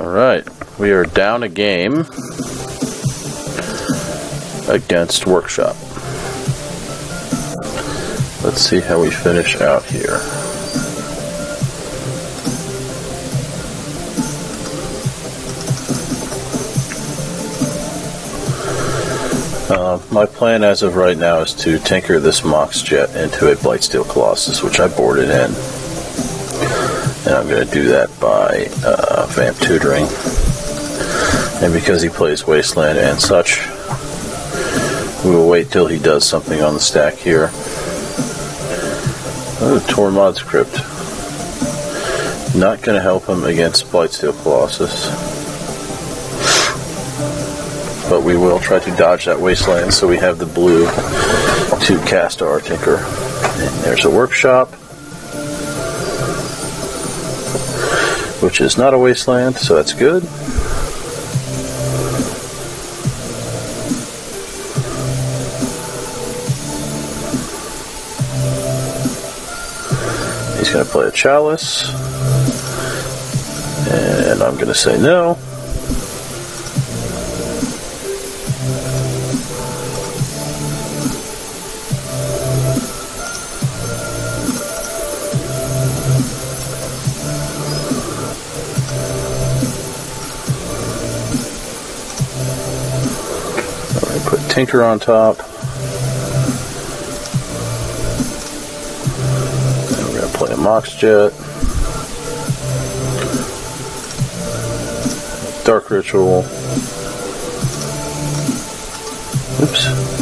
Alright, we are down a game against Workshop. Let's see how we finish out here. My plan as of right now is to tinker this Mox Jet into a Blightsteel Colossus, which I boarded in. And I'm going to do that by vamp tutoring. And because he plays Wasteland and such, we will wait till he does something on the stack here. Oh, Torn Mod Script. Not going to help him against Blightsteel Colossus. But we will try to dodge that Wasteland so we have the blue to cast our Tinker. And there's a Workshop, which is not a Wasteland, so that's good. He's going to play a Chalice, and I'm going to say no. Put Tinker on top. And we're going to play a Mox Jet. Dark Ritual. Oops.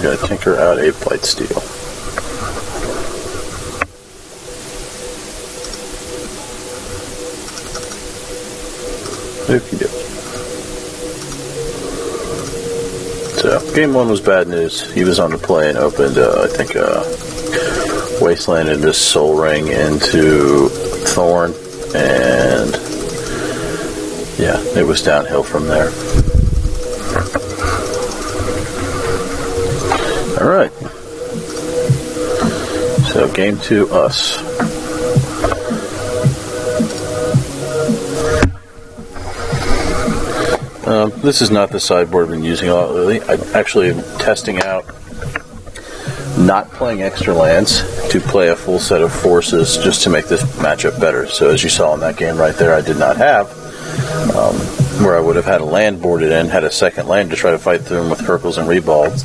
Going to tinker out a Blightsteel. Okie dokie. So, game one was bad news. He was on the play and opened, I think, Wasteland and just Soul Ring into Thorn, and yeah, it was downhill from there. Alright, so game two, us. This is not the sideboard I've been using a lot lately. I actually am testing out not playing extra lands to play a full set of forces just to make this matchup better. So as you saw in that game right there, I did not have where I would have had a land boarded in, had a second land to try to fight through them with hurks and rebuilds.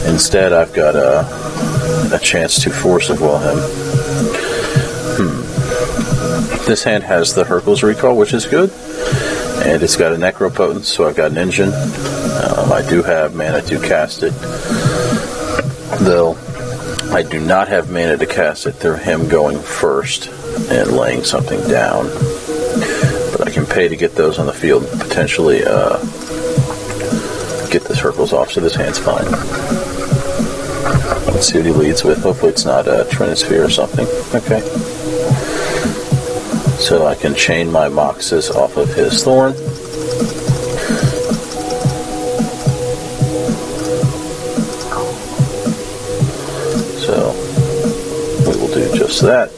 Instead, I've got a chance to force of will him. This hand has the hurks recall, which is good, and it's got a necropotence, so I've got an engine. I do have mana to cast it, though I do not have mana to cast it through him going first and laying something down. But I can pay to get those on the field and potentially get this hurks off, so this hand's fine. Let's see what he leads with. Hopefully it's not a Trinisphere or something. Okay. So I can chain my Moxes off of his Thorn. So we will do just that.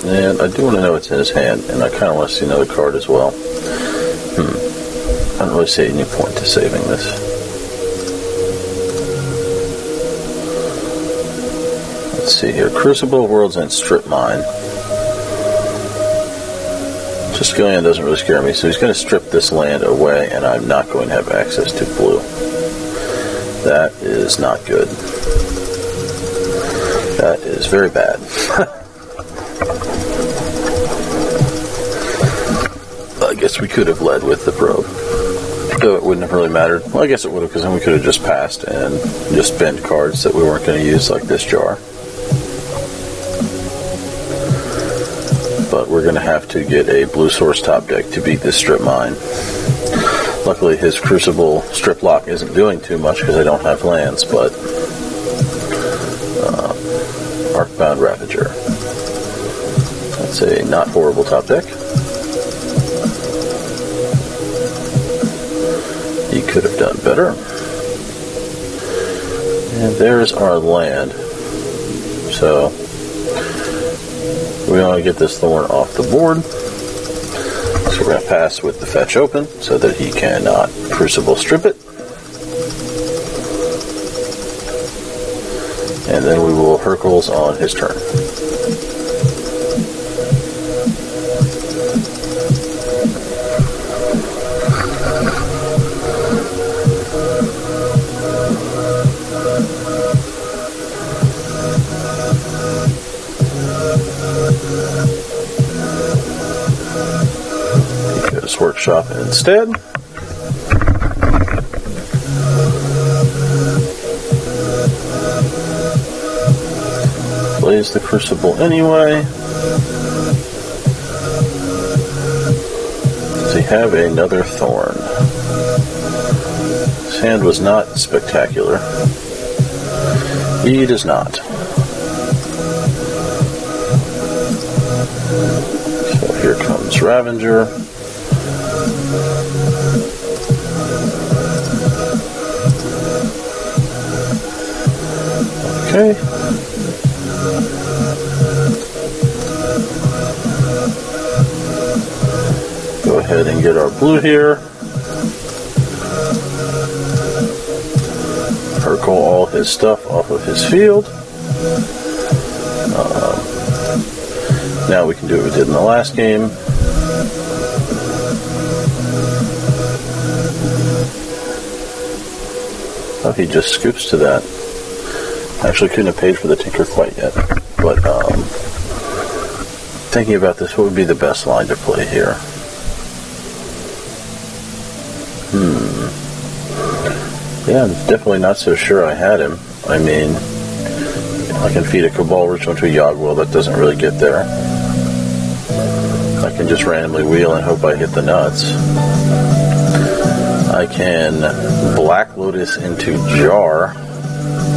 And I do want to know what's in his hand, and I kind of want to see another card as well. I don't really see any point to saving this. Let's see here. Crucible, World's End, Strip Mine. Just going in doesn't really scare me, so he's going to strip this land away, and I'm not going to have access to blue. That is not good. That is very bad. I guess we could have led with the probe, though it wouldn't have really mattered. Well, I guess it would have, because then we could have just passed and just bend cards that we weren't going to use, like this jar. But we're going to have to get a blue source top deck to beat this strip mine. Luckily, his Crucible strip lock isn't doing too much because I don't have lands, but Arcbound Ravager. That's a not horrible top deck. He could have done better. And there's our land. So we want to get this thorn off the board. So we're going to pass with the fetch open so that he cannot Crucible strip it. And then we will Hurkles on his turn. Workshop instead. Plays the Crucible anyway. Does he have another Thorn? His hand was not spectacular. He does not. So here comes Ravager. Okay. Go ahead and get our blue here. Hurkle all his stuff off of his field. Now we can do what we did in the last game. Oh, he just scoops to that. Actually couldn't have paid for the Tinker quite yet, but thinking about this, what would be the best line to play here? Yeah, I'm definitely not so sure I had him. I mean, I can feed a Cabal Ritual into a Yogg-Will, that doesn't really get there. I can just randomly wheel and hope I hit the nuts. I can Black Lotus into Jar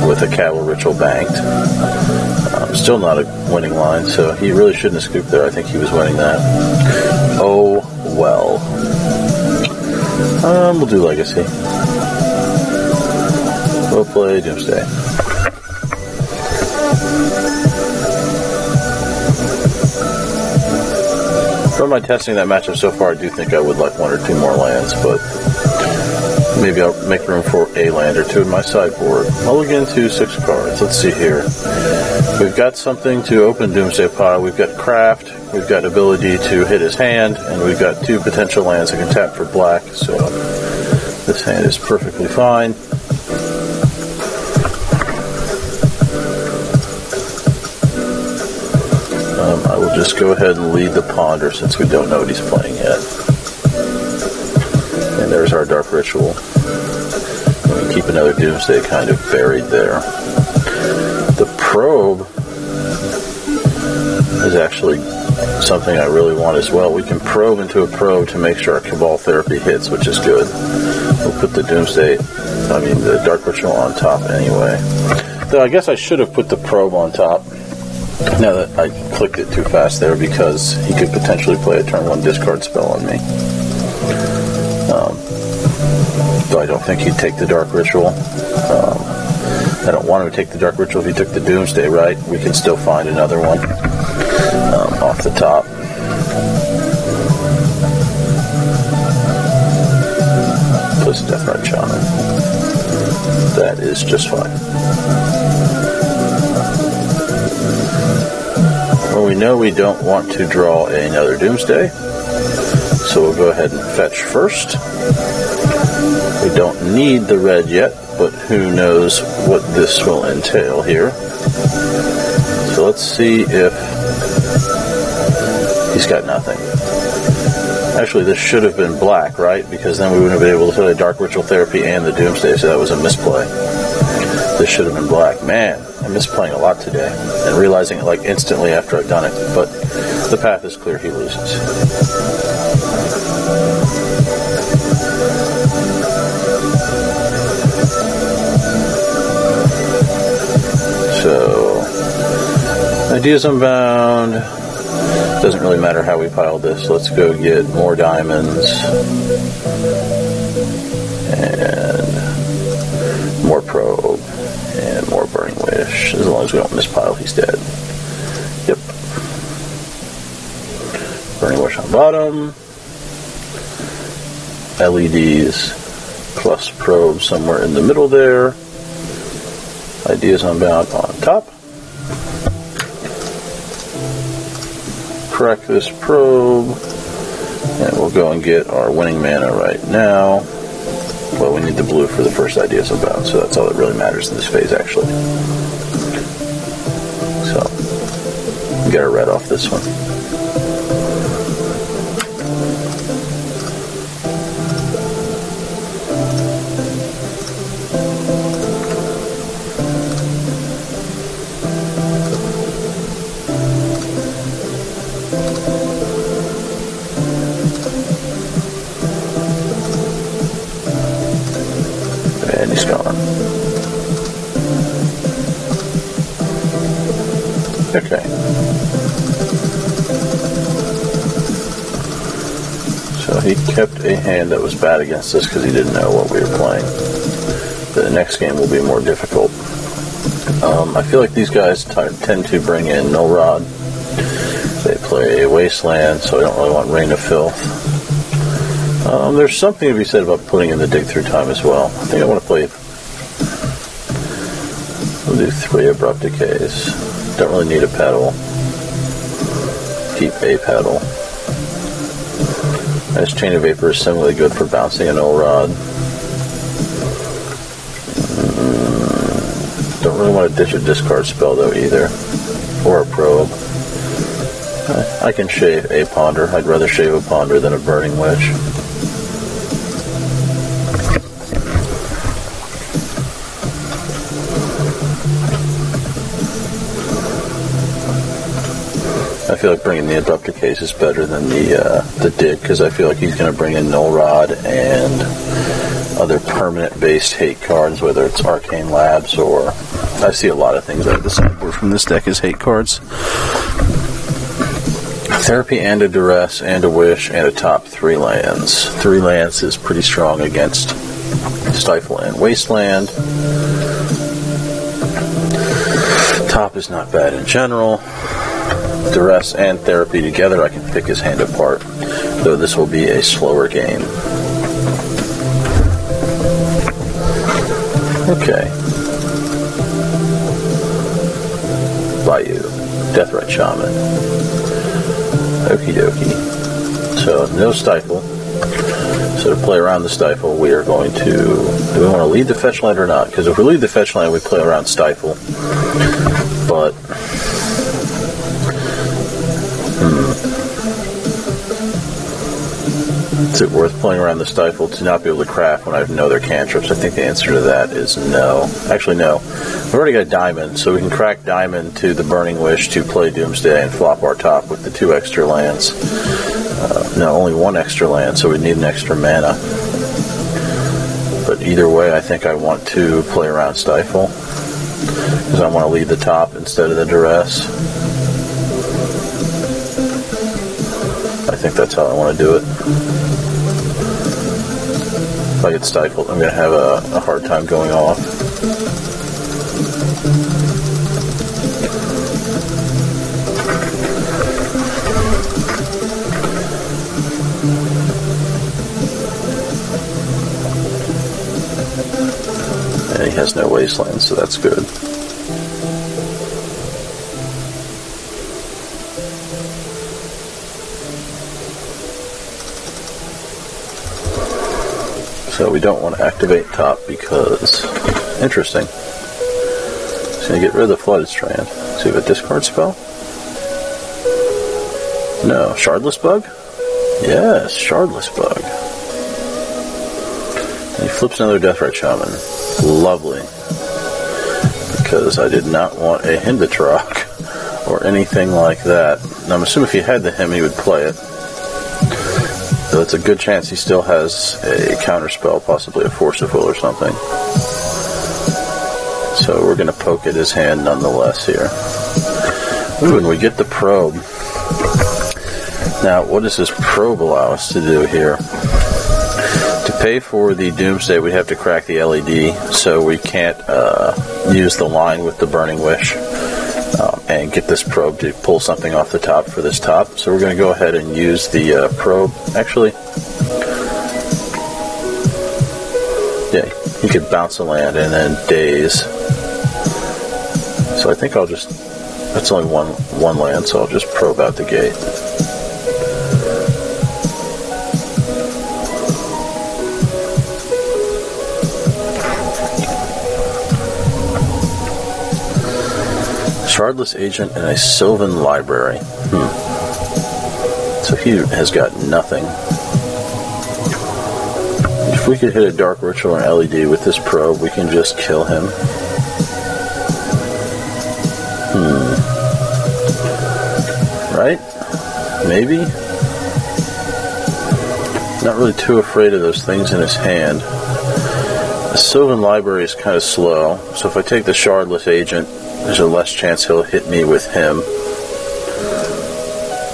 with a Cabal Ritual banked. Still not a winning line, so he really shouldn't have scooped there. I think he was winning that. Oh, well. We'll do Legacy. We'll play Doomsday. From my testing that matchup so far, I do think I would like one or two more lands, but maybe I'll make room for a land or two in my sideboard. Mulligan to 6 cards. Let's see here. We've got something to open Doomsday Pile. We've got Craft. We've got ability to hit his hand, and we've got 2 potential lands that can tap for black. So this hand is perfectly fine. I will just go ahead and lead the Ponder since we don't know what he's playing yet. And there's our Dark Ritual. We can keep another Doomsday kind of buried there. The Probe is actually something I really want as well. We can probe into a probe to make sure our Cabal Therapy hits, which is good. We'll put the the Dark Ritual on top anyway. Though I guess I should have put the Probe on top. Now that I clicked it too fast there, because he could potentially play a turn 1 discard spell on me. Though I don't think he'd take the Dark Ritual. I don't want him to take the Dark Ritual if he took the Doomsday, right? We can still find another one off the top. Plus Deathrite Shaman. That is just fine. Well, we know we don't want to draw another Doomsday, so we'll go ahead and fetch first. We don't need the red yet, but who knows what this will entail here. So let's see if he's got nothing. Actually, this should have been black, right? Because then we wouldn't have been able to play Dark Ritual Therapy and the Doomsday, so that was a misplay. This should have been black. Man, I'm misplaying a lot today, and realizing it like instantly after I've done it. But the path is clear, he loses. So Ideas Unbound. Doesn't really matter how we pile this. Let's go get more diamonds and more probe and more burning wish. As long as we don't mispile, he's dead. Yep. Burning wish on bottom. LEDs plus probe somewhere in the middle there. Ideas Unbound on top. Crack this probe, and we'll go and get our winning mana right now. Well, we need the blue for the first Ideas Unbound, so that's all that really matters in this phase, actually. So, get our red off this one. And he's gone. Okay. So he kept a hand that was bad against us because he didn't know what we were playing. The next game will be more difficult. I feel like these guys tend to bring in Null Rod. They play Wasteland, so I don't really want Rain of Filth. There's something to be said about putting in the dig through time as well. I think I want to play. We'll do 3 abrupt decays. Don't really need a pedal. Keep a pedal. This Chain of Vapor is similarly good for bouncing a Null Rod. Don't really want to ditch a discard spell though either. Or a probe. I can shave a Ponder. I'd rather shave a Ponder than a Burning Wish. I feel like bringing the abrupt decays is better than the dig, because I feel like he's going to bring in Null Rod and other permanent-based hate cards, whether it's Arcane Labs or... I see a lot of things out of the sideboard from this deck as hate cards. Therapy and a Duress and a Wish and a top 3 lands. 3 lands is pretty strong against Stifle and Wasteland. Top is not bad in general. Duress and Therapy together, I can pick his hand apart, though this will be a slower game. Okay. Bayou. Deathrite Shaman. Okie dokie. So, no Stifle. So to play around the Stifle, we are going to... Do we want to lead the fetch land or not? Because if we lead the fetch land, we play around Stifle. But... Is it worth playing around the Stifle to not be able to craft when I know their cantrips? I think the answer to that is no. Actually, no. We've already got Diamond, so we can crack Diamond to the Burning Wish to play Doomsday and flop our top with the 2 extra lands. No, only 1 extra land, so we need an extra mana. But either way, I think I want to play around Stifle, because I want to lead the top instead of the Duress. I think that's how I want to do it. If I get Stifled, I'm going to have a hard time going off. And he has no Wasteland, so that's good. So we don't want to activate top because... Interesting. He's going to get rid of the Flooded Strand. So we have a discard spell? No. Shardless Bug? Yes, Shardless Bug. And he flips another Deathrite Shaman. Lovely. Because I did not want a Hindatrock or anything like that. Now I'm assuming if he had the Him, he would play it. So it's a good chance he still has a counterspell, possibly a Force of Will or something. So we're going to poke at his hand nonetheless here. Ooh, and we get the probe. Now, what does this probe allow us to do here? To pay for the Doomsday, we'd have to crack the LED, so we can't use the line with the burning wish and get this probe to pull something off the top for this top. So we're going to go ahead and use the probe. Actually, yeah, he could bounce a land and then daze. So I think I'll just, that's only one land, so I'll just probe out the gate. Shardless Agent and a Sylvan Library. So he has got nothing. If we could hit a Dark Ritual or an LED with this probe, we can just kill him. Right? Maybe? Not really too afraid of those things in his hand. The Sylvan Library is kind of slow, so if I take the Shardless Agent, there's a less chance he'll hit me with him.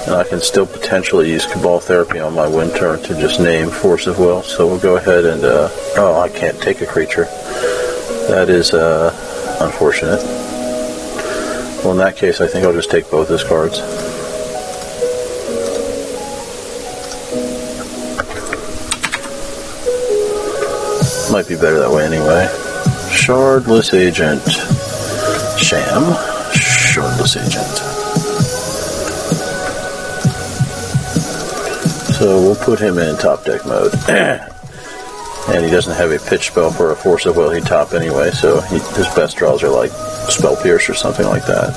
And I can still potentially use Cabal Therapy on my win turn to just name Force of Will. So we'll go ahead and, oh, I can't take a creature. That is unfortunate. Well, in that case, I think I'll just take both his cards. Might be better that way anyway. Shardless Agent. Sham. Shardless Agent. So we'll put him in top deck mode. And he doesn't have a pitch spell for a Force of Will. He'd top anyway, so his best draws are like Spell Pierce or something like that.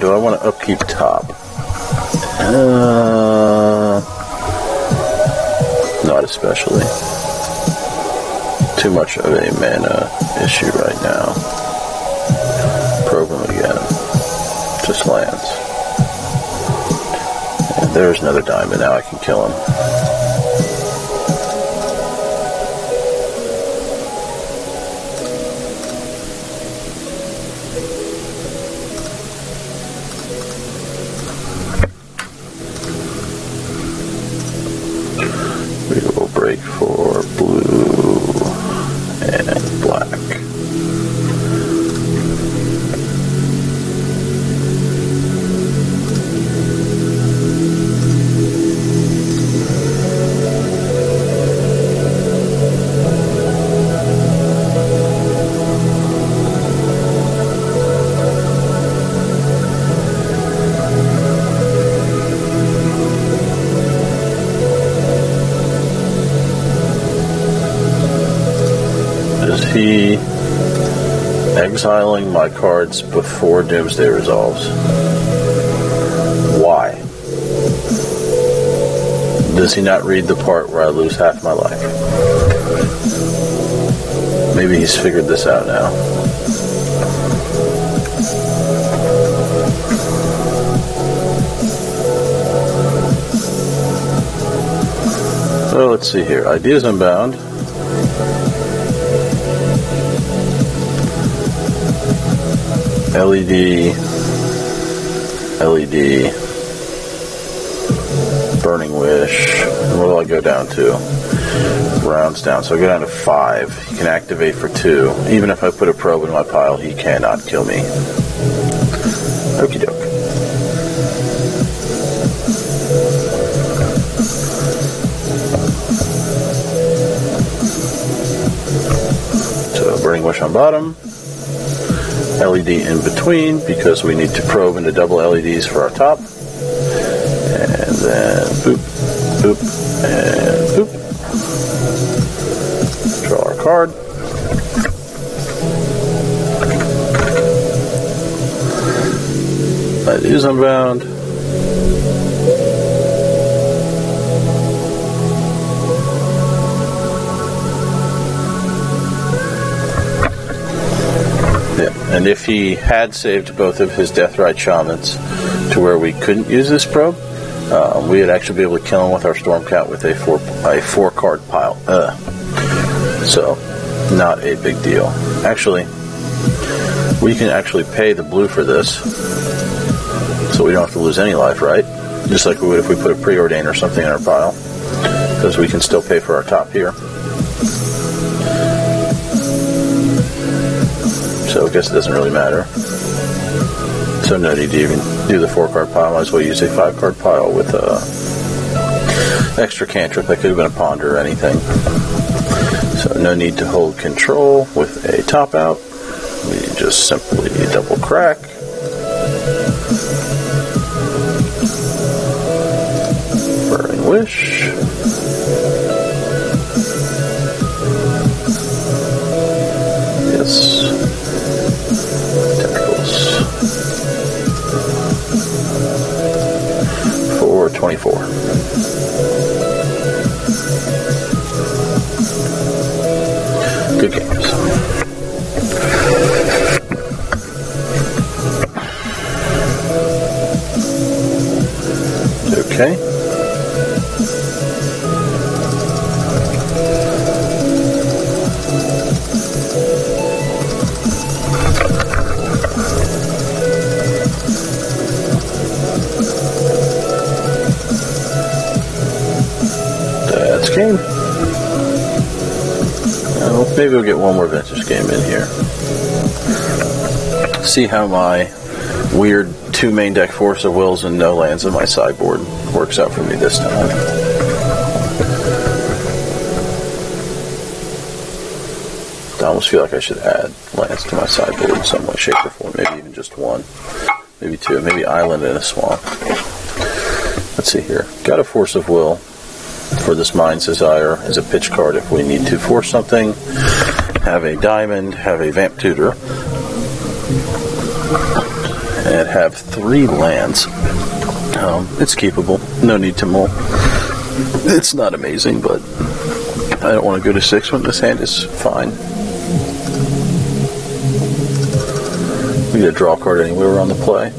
Do I want to upkeep top? Not especially. Too much of a mana issue right now. Probe him again. Just lands. And there's another diamond. Now I can kill him. Break for blue and black. He exiling my cards before Doomsday resolves. Why? Does he not read the part where I lose half my life? Maybe he's figured this out now. So let's see here. Ideas Unbound. LED, Burning Wish, and what do I go down to? Rounds down, so I go down to 5. He can activate for 2. Even if I put a probe in my pile, he cannot kill me. Okie doke. So Burning Wish on bottom. LED in between because we need to probe into double LEDs for our top. And then boop, boop, and boop. Draw our card. That is Unbound. Yeah. And if he had saved both of his Deathrite Shamans to where we couldn't use this probe, we would actually be able to kill him with our Stormcat with a 4-card pile. So, not a big deal. Actually, we can actually pay the blue for this, so we don't have to lose any life, right? Just like we would if we put a Preordain or something in our pile, because we can still pay for our top here. So I guess it doesn't really matter. So no need to even do the 4-card pile. Might as well use a 5-card pile with a extra cantrip. That could have been a Ponder or anything. So no need to hold control with a top out. We just simply double crack. Burning Wish. Yes. Tentacles. 424. Good games. Okay. That's game. Maybe we'll get one more vintage game in here. See how my weird 2 main deck Force of Wills and no lands in my sideboard works out for me this time. I almost feel like I should add lands to my sideboard in some way, shape, or form. Maybe even just 1. Maybe 2. Maybe Island and a Swamp. Let's see here. Got a Force of Will for this Mind's Desire as a pitch card if we need to force something. Have a Diamond, have a Vamp Tutor, and have 3 lands. It's keepable. No need to mull. It's not amazing, but I don't want to go to 6 when this hand is fine. We get a draw card anywhere we're on the play.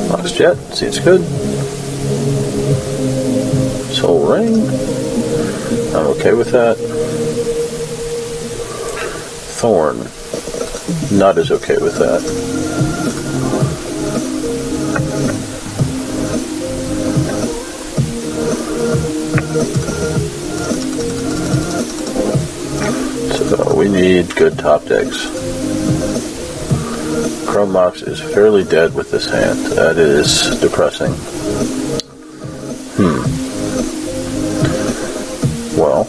Lox Jet, seems good. Soul Ring, I'm okay with that. Thorn, not as okay with that. So we need good top decks. Chrome Mox is fairly dead with this hand. That is depressing. Well,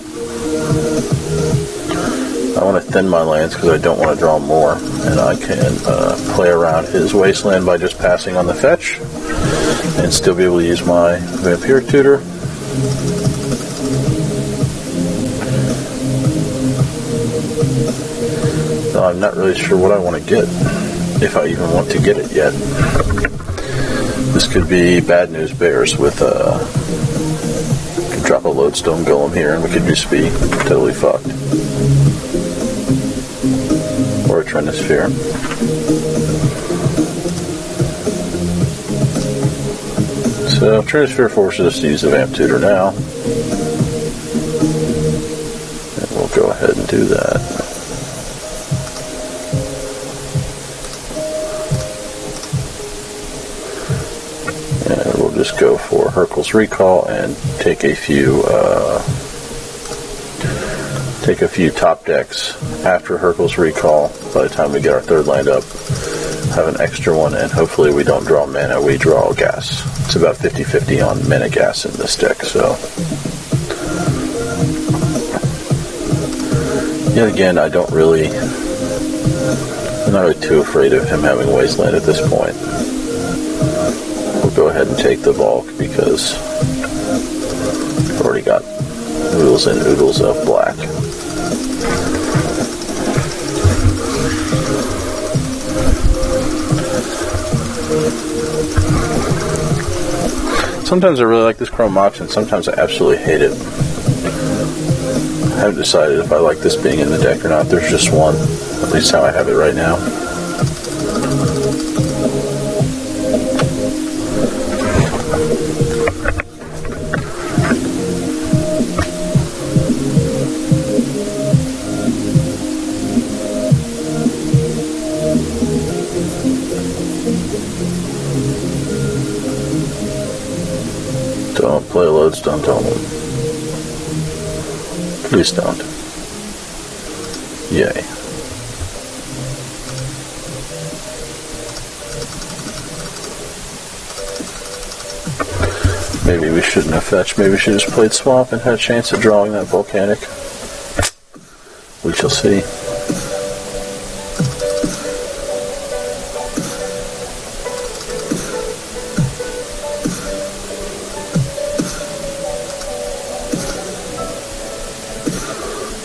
I want to thin my lands because I don't want to draw more, and I can play around his Wasteland by just passing on the fetch and still be able to use my Vampiric Tutor. Though I'm not really sure what I want to get, if I even want to get it yet. This could be Bad News Bears with could drop a Lodestone Golem here and we could just be totally fucked. Or a Trinisphere. So Trinisphere forces us to use the Vamp Tutor now. And we'll go ahead and do that. Just go for Hurkyl's Recall and take a few top decks after Hurkyl's Recall. By the time we get our 3rd land up, have an extra one, and hopefully we don't draw mana, we draw gas. It's about 50-50 on mana gas in this deck, so yet again I'm not really too afraid of him having Wasteland at this point. We'll go ahead and take the bulk because I've already got oodles and oodles of black. Sometimes I really like this Chrome Mox and sometimes I absolutely hate it. I haven't decided if I like this being in the deck or not. There's just one, at least how I have it right now. Don't play lodestone, don't. Please don't. Yay. Maybe we shouldn't have fetched. Maybe we should have just played swamp and had a chance at drawing that volcanic. We shall see.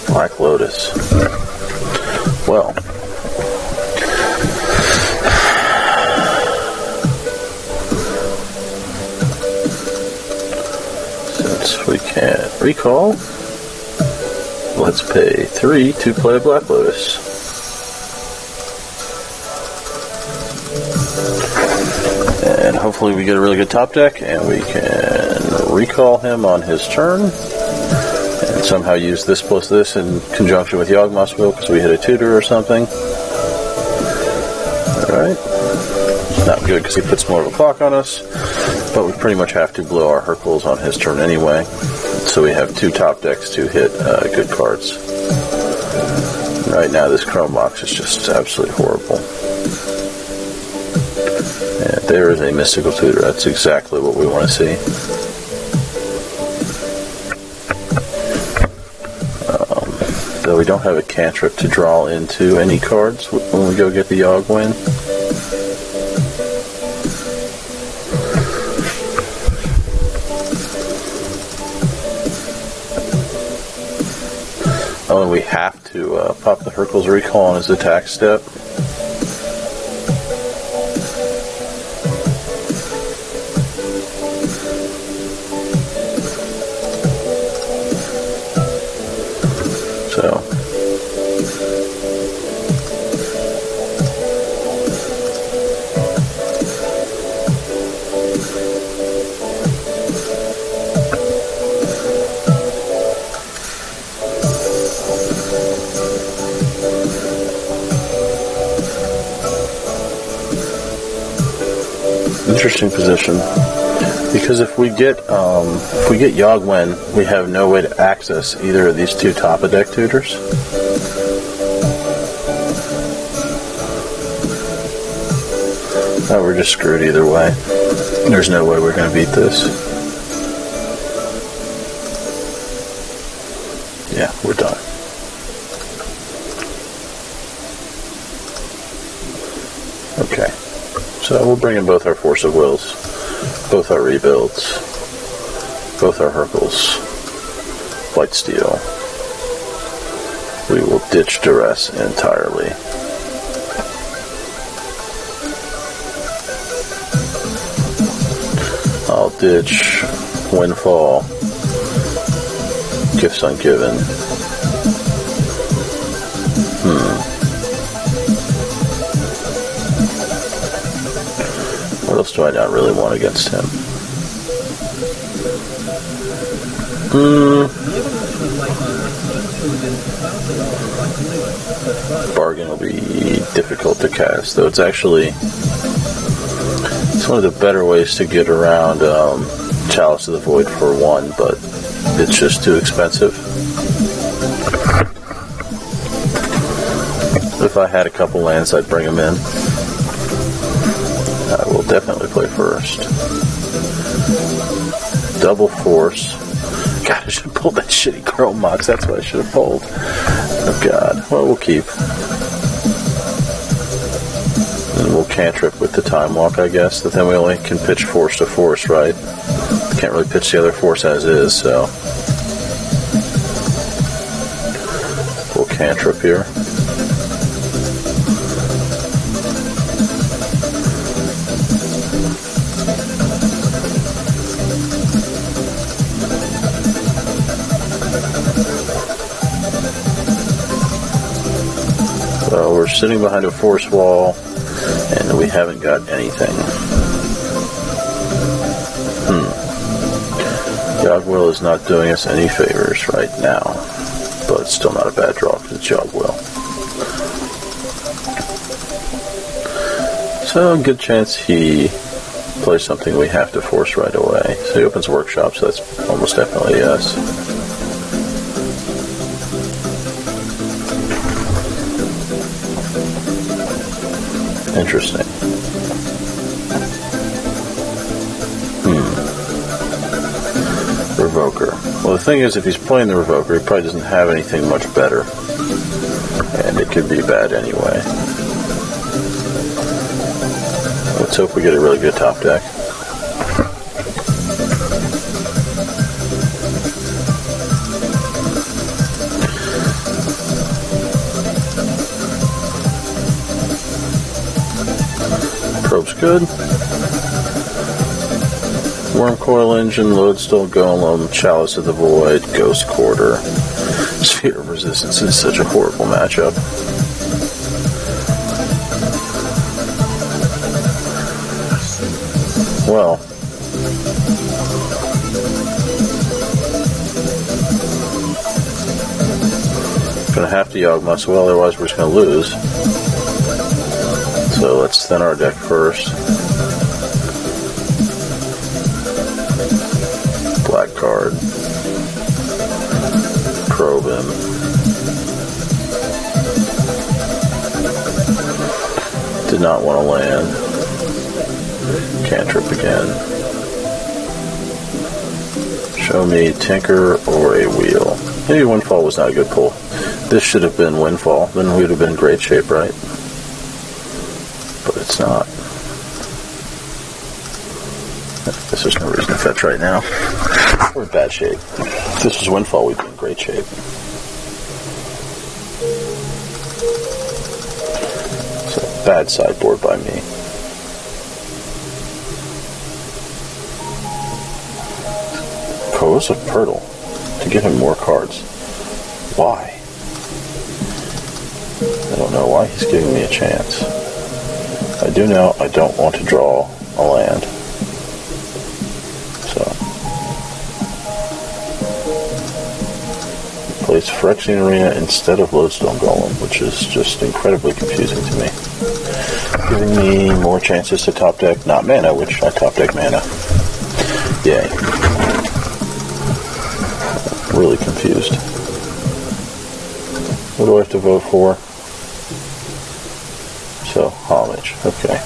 Black Lotus. Well, since we can't recall, let's pay 3 to play Black Lotus. And hopefully we get a really good top deck and we can recall him on his turn. And somehow use this plus this in conjunction with Yawgmoth's Will because we hit a tutor or something. Alright. Not good because he puts more of a clock on us, but we pretty much have to blow our Hercules on his turn anyway. So we have 2 top decks to hit good cards. Right now this Chrome Box is just absolutely horrible. And there is a Mystical Tutor. That's exactly what we want to see. Though we don't have a cantrip to draw into any cards when we go get the Yawgwin. Oh, and we have to pop the Hercules Recall on his attack step. So, interesting position. Because if we get Yawgwen, we have no way to access either of these 2 top of deck tutors. Oh, we're just screwed either way. There's no way we're going to beat this. Yeah, we're done. Okay. So we'll bring in both our Force of Wills. Both our rebuilds, both our Hercules, Light Steel. We will ditch Duress entirely. I'll ditch Windfall, Gifts Ungiven. What else do I not really want against him? Bargain will be difficult to cast, though it's one of the better ways to get around Chalice of the Void for 1, but it's just too expensive. If I had a couple lands, I'd bring them in. I will definitely play first. Double Force. God, I should have pulled that shitty Chrome Mox. That's what I should have pulled. Oh God. Well, we'll keep. And we'll cantrip with the Time Walk, I guess. But then we only can pitch Force to Force, right? Can't really pitch the other Force as is, so we'll cantrip here. sitting behind a force wall, and we haven't got anything. Jogwheel is not doing us any favors right now, but it's still not a bad draw for the Jogwheel. So, good chance he plays something we have to force right away. So he opens Workshop, so that's almost definitely a yes. Interesting. Revoker. Well, the thing is, if he's playing the Revoker, he probably doesn't have anything much better. And it could be bad anyway. Let's hope we get a really good top deck. Probe's good. Worm Coil Engine, Lodestone Golem, Chalice of the Void, Ghost Quarter. Sphere of Resistance is such a horrible matchup. Well, gonna have to Yawgmoth, well, otherwise we're just gonna lose. So let's thin our deck first. Black card. Probe him. Did not want to land. Cantrip again. Show me Tinker or a Wheel. Maybe Windfall was not a good pull. This should have been Windfall. Then we would have been in great shape, right? But it's not. This is no reason to fetch right now. We're in bad shape. If this was Windfall, we'd be in great shape. So, bad sideboard by me. Corrosive Purtle to give him more cards. Why? I don't know why he's giving me a chance. I do know I don't want to draw a land. So, he plays Phyrexian Arena instead of Lodestone Golem, which is just incredibly confusing to me. Giving me more chances to top deck, not mana, which I top deck mana. Yay. Really confused. What do I have to vote for? So, Homage. Okay.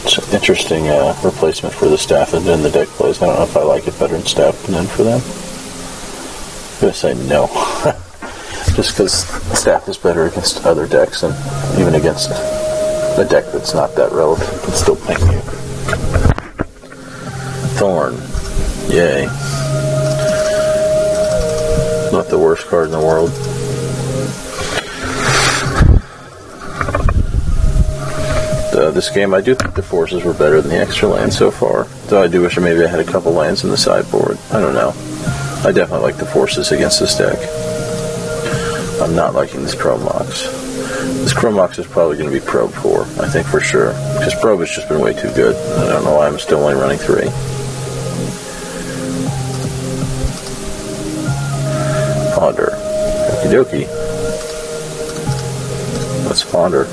It's an interesting replacement for the Staff and then the deck plays. I don't know if I like it better than Staff and then for them. I'm going to say no. Just because Staff is better against other decks and even against a deck that's not that relevant. It's still playing you. Thorn. Yay. Not the worst card in the world. This game, I do think the forces were better than the extra lands so far. Though I do wish maybe I had a couple lands in the sideboard. I don't know. I definitely like the forces against this deck. I'm not liking this Chromox. This Chromox is probably going to be Probe 4, I think for sure. Because Probe has just been way too good. I don't know why I'm still only running 3. Ponder. Okie dokie. Let's ponder.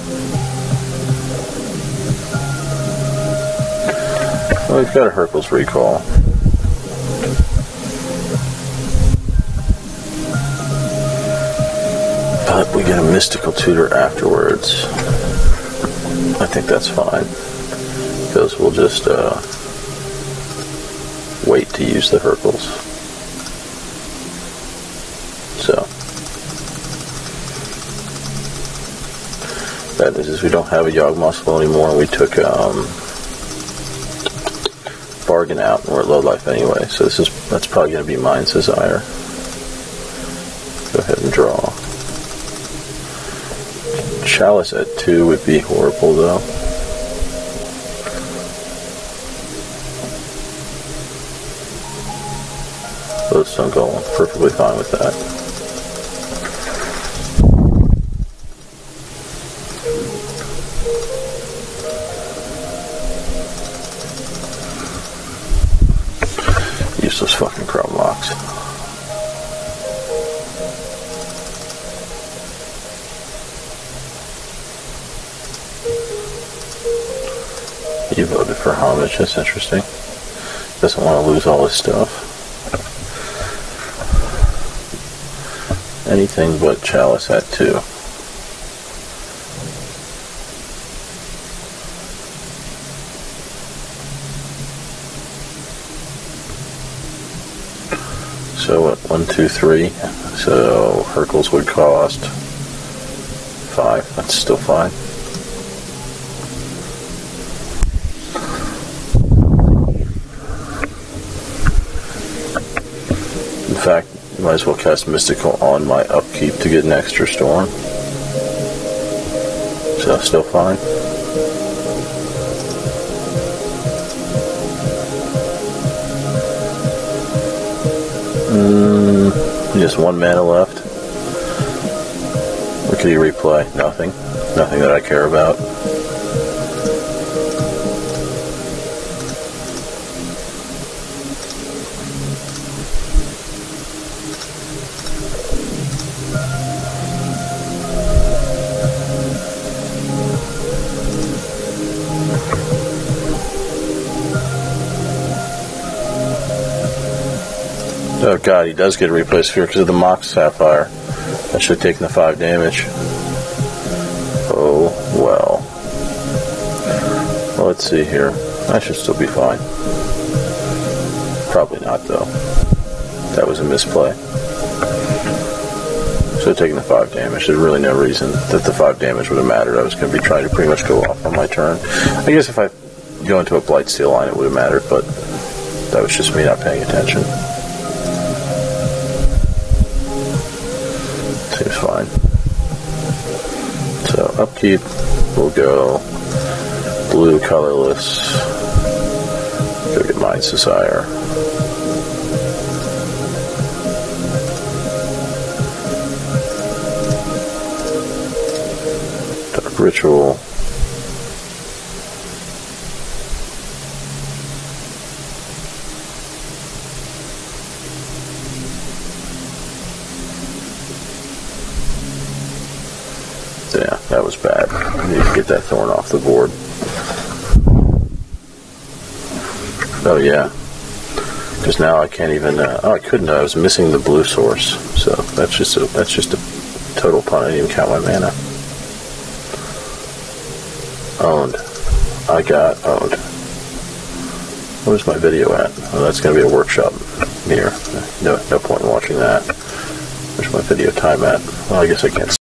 Well, we've got a Hurk's Recall. But we get a Mystical Tutor afterwards. I think that's fine. Because we'll just wait to use the Hurk's. So that is we don't have a Yawgmoth anymore. We took Bargain out and we're at low life anyway. So that's probably going to be Mind's Desire. Go ahead and draw. Chalice at 2 would be horrible though. stone golem. Perfectly fine with that. Useless fucking chrome locks. You voted for homage, that's interesting. Doesn't want to lose all his stuff. Anything but Chalice at 2. So at 1, 2, 3. So Hurkles would cost 5. That's still fine. In fact, you might as well cast Mystical on my upkeep to get an extra storm. So still fine. Just 1 mana left. What could he replay? Nothing. Nothing that I care about. Oh god, he does get a replay sphere because of the Mox Sapphire. I should have taken the 5 damage. Oh, well. Well, let's see here. I should still be fine. Probably not, though. That was a misplay. Should have taken the 5 damage. There's really no reason that the 5 damage would have mattered. I was going to be trying to pretty much go off on my turn. I guess if I go into a Blightsteel line, it would have mattered, but that was just me not paying attention. Seems fine. So upkeep will go blue colorless. Go get Mind's Desire. Dark Ritual. Yeah, that was bad. I need to get that thorn off the board. Oh yeah, because now I can't even. Oh, I couldn't. I was missing the blue source, so that's just a total pun. I didn't even count my mana. Owned. I got owned. Where's my video at? Oh, that's going to be a workshop here. No point in watching that. Where's my video time at? Well, I guess I can't.